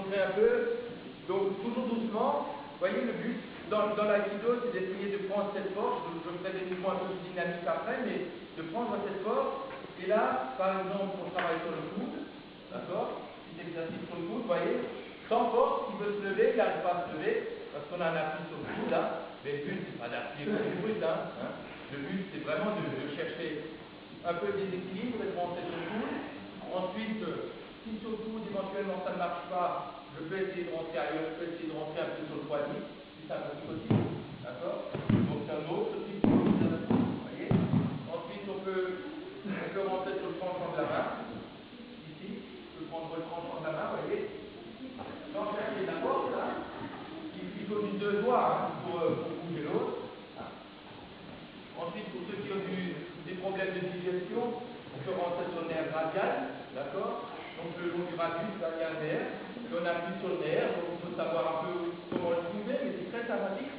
montrer un peu. Donc, toujours doucement. Vous voyez, le but dans l'aïkido, c'est d'essayer de prendre cette force. Je ferai des mouvements un peu plus dynamiques après, mais de prendre cette force. Et là, par exemple, on travaille sur le coude. D'accord? Petit exercice sur le coude, vous voyez. Sans force, il veut se lever, il n'arrive pas à se lever, parce qu'on a un appui sur le coude, là. Mais le but, c'est pas d'appuyer comme du brut, hein. Le but, c'est vraiment de chercher un peu de déséquilibre et de rentrer sur le coude. Ensuite, si sur le coude, éventuellement, ça ne marche pas, je peux essayer de rentrer ailleurs, je peux essayer de rentrer un peu sur le poignet, si ça me possible. D'accord? Donc, c'est un autre type de vous voyez. Ensuite, on peut rentrer sur le tranchant de la main. Ici, je peux prendre le tranchant de la main, vous voyez. Sans chercher la force, hein. Il faut juste deux doigts pour bouger l'autre. Ensuite, pour ceux qui ont des problèmes de digestion, on peut rentrer sur le nerf radial, d'accord? Donc le long du radius, là, il y a un nerf, et on appuie sur le nerf, donc il faut savoir un peu comment le trouver, mais c'est très sympathique.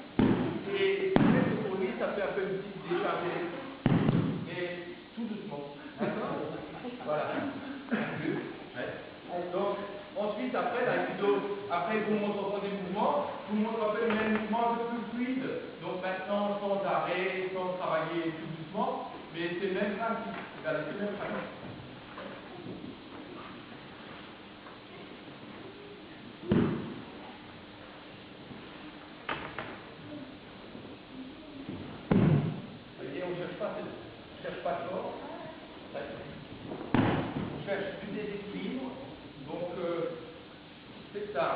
Et même pour lui, ça fait un peu une petite décharge électrique, mais tout doucement, d'accord? Voilà. Donc, ensuite, après, l'aïkido, après, vous montre des mouvements, vous montre un peu le même mouvement un peu plus fluide. Donc maintenant, sans arrêt, sans travailler tout doucement, mais c'est le même principe. Regardez, c'est le même principe. Vous voyez, on ne cherche pas fort. On cherche du déséquilibre. Donc, c'est ça.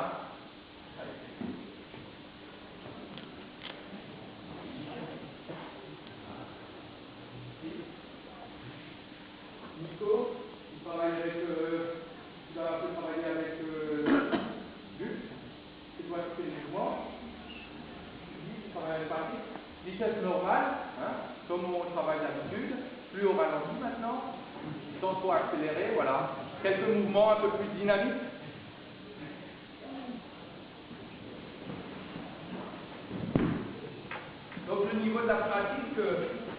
Nico, il travaille avec, il va un peu travailler avec Luc, c'est toi qui fais les mouvements. Il travaille avec Patrick. Vitesse normale, hein, comme on travaille d'habitude, plus au ralenti maintenant, sans trop accélérer, voilà. Quelques mouvements un peu plus dynamiques. Donc le niveau de la pratique, au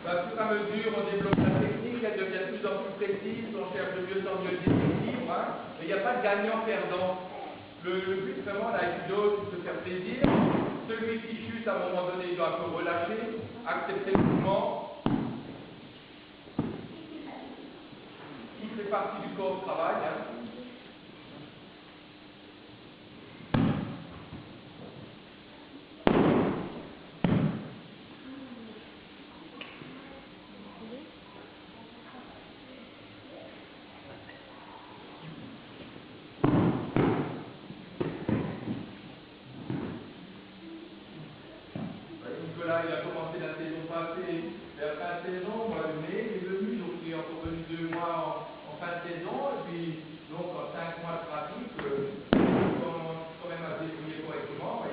fur et à mesure on développe la technique, elle devient de plus en plus précise, on cherche de mieux en mieux d'équilibre, hein, mais il n'y a pas de gagnant-perdant. Le but vraiment l'aïkido, c'est de se faire plaisir. Celui qui chute à un moment donné, il doit un peu relâcher, accepter le mouvement. Il fait partie du corps de travail. Hein. Nicolas, il a commencé la saison passée, vers fin de saison, mois de mai, il est venu, donc il est encore venu 2 mois en fin de saison, et puis donc en 5 mois de pratique, il commence quand même à se débrouiller correctement.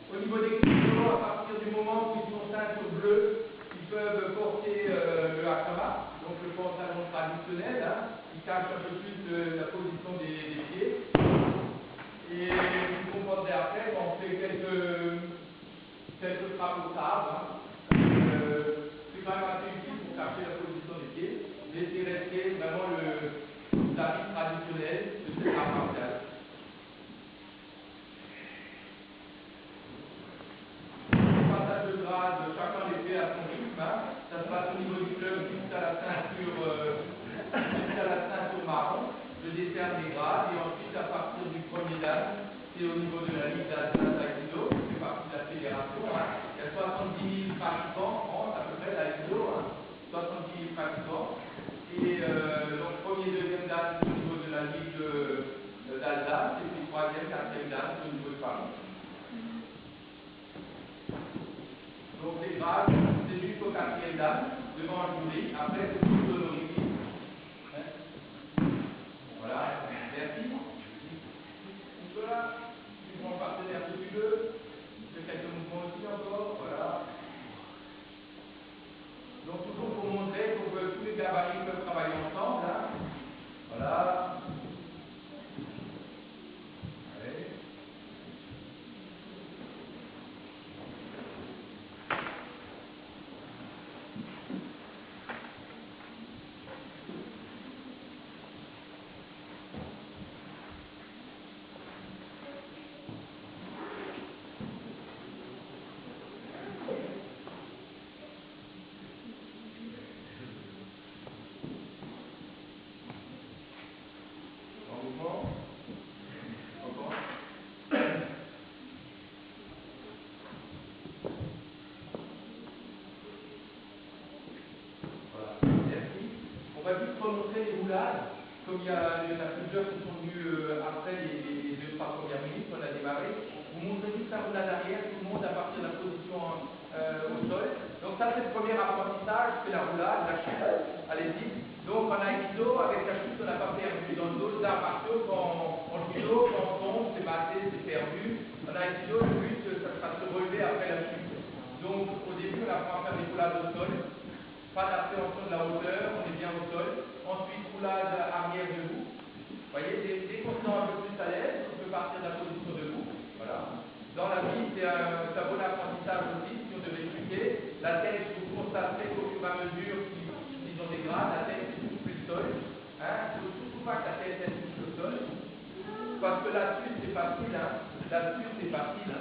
Au niveau des clients, à partir du moment où ils sont ceinture bleue, ils peuvent porter le hakama, donc le pantalon traditionnel, hein, qui cache un peu plus la position des pieds. Et vous comprendrez après, on fait quelques frappes au sabre. Hein. C'est quand même assez utile pour cacher la position des pieds. Laisser rester vraiment l'habit traditionnel de cette art martiale. Le passage de grade, chacun les fait à son rythme. Hein. Ça se passe au niveau du club jusqu'à la ceinture marron. Je décerne les grades et ensuite à partir du premier dan, c'est au niveau de la Ligue d'Aïkido, qui fait partie de la fédération. Hein. Il y a 70 000 pratiquants en France, à peu près d'Aïkido, hein. 70 000 pratiquants. Et donc premier, deuxième dan, c'est au niveau de la Ligue d'Alsace, et puis troisième, quatrième dan, c'est au niveau de Paris. Donc les grades, c'est jusqu'au quatrième dan, devant un jury, après c'est tout honorifique. Voilà, merci. Nicolas, tu prends partenaire si tu veux. Je fais quelques mouvements aussi encore, voilà. Donc toujours pour montrer que tous les gabarits peuvent travailler ensemble. Hein. Voilà. Allez. fois montrer les roulades, comme il y en a plusieurs qui sont venus après les 2-3 premières minutes qu'on a démarré. Vous montrez juste la roulade arrière, tout le monde à partir de la position au sol. Donc ça c'est le premier apprentissage, c'est la roulade, la chute. Allez-y. Donc en aikido, avec la chute, on n'a pas perdu. Dans d'autres arts martiaux, en judo, quand on tombe, c'est battu, c'est perdu. En aikido, le but, ça sera de se relever après la chute. Donc au début, on apprend à faire des roulades au sol. Pas d'appréhension de la hauteur, on est bien au sol. Ensuite, roulade arrière debout. Vous voyez, dès qu'on se sent un peu plus à l'aise, on peut partir de la position debout. Voilà. Dans la vie, c'est un bon apprentissage aussi, si on devait chuter. La tête, vous constaterez qu'au fur et à mesure qu'ils ont des grades, la tête ne touche plus le sol. Il ne faut surtout pas que la tête touche le sol. Parce que là-dessus, c'est facile. Là-dessus, c'est facile.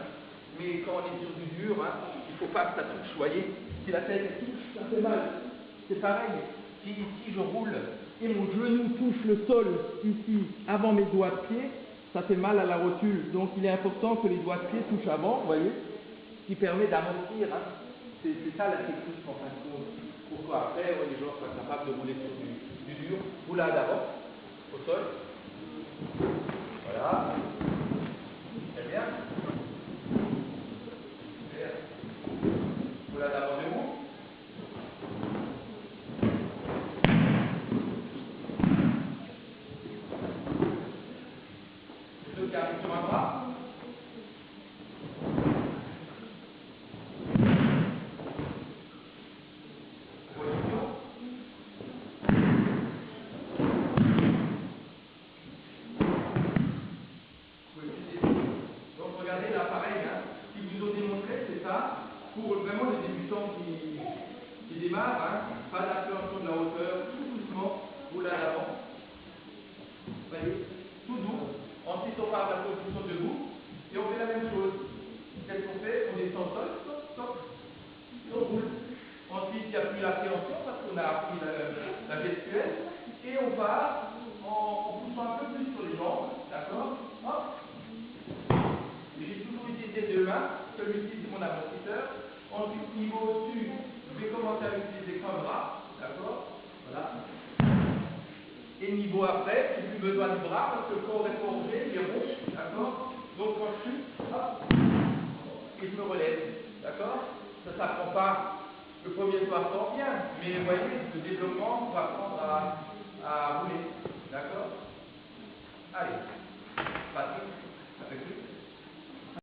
Mais quand on est sur du dur, il ne faut pas que ça touche. Vous voyez, si la tête touche, ça fait mal. C'est pareil. Si ici je roule et mon genou touche le sol ici avant mes doigts de pied, ça fait mal à la rotule. Donc il est important que les doigts de pied touchent avant, vous voyez, ce qui permet d'amortir. C'est ça la technique en fin de compte. Pour qu'après, les gens soient capables de rouler sur du dur. Roulade avant, au sol. Voilà. Très bien. Super. Roulade avant debout. Qui arrive sur un bras. Position. Donc regardez là pareil, ce qu'ils vous ont démontré, c'est ça, pour vraiment les débutants qui démarrent, pas d'appréhension de la hauteur, tout doucement, roulade à l'avant. Vous voyez, tout doux. Ensuite, on part de la position debout et on fait la même chose. Qu'est-ce qu'on fait? On descend au sol, stop, stop, et on roule. Ensuite, il n'y a plus l'appréhension parce qu'on a appris la gestuelle et on part en poussant un peu plus sur les jambes, d'accord? Hop. J'ai toujours utilisé deux mains, celui-ci c'est mon amortisseur. Ensuite, niveau au-dessus, je vais commencer à utiliser qu'un bras, d'accord? Voilà. Et niveau après, j'ai plus besoin du bras parce que le corps est forgé, il est rond, d'accord? Donc quand je chute, hop, et je me relève, d'accord? Ça ne s'apprend pas le premier soir fort bien, mais vous voyez, le développement, on va apprendre à rouler.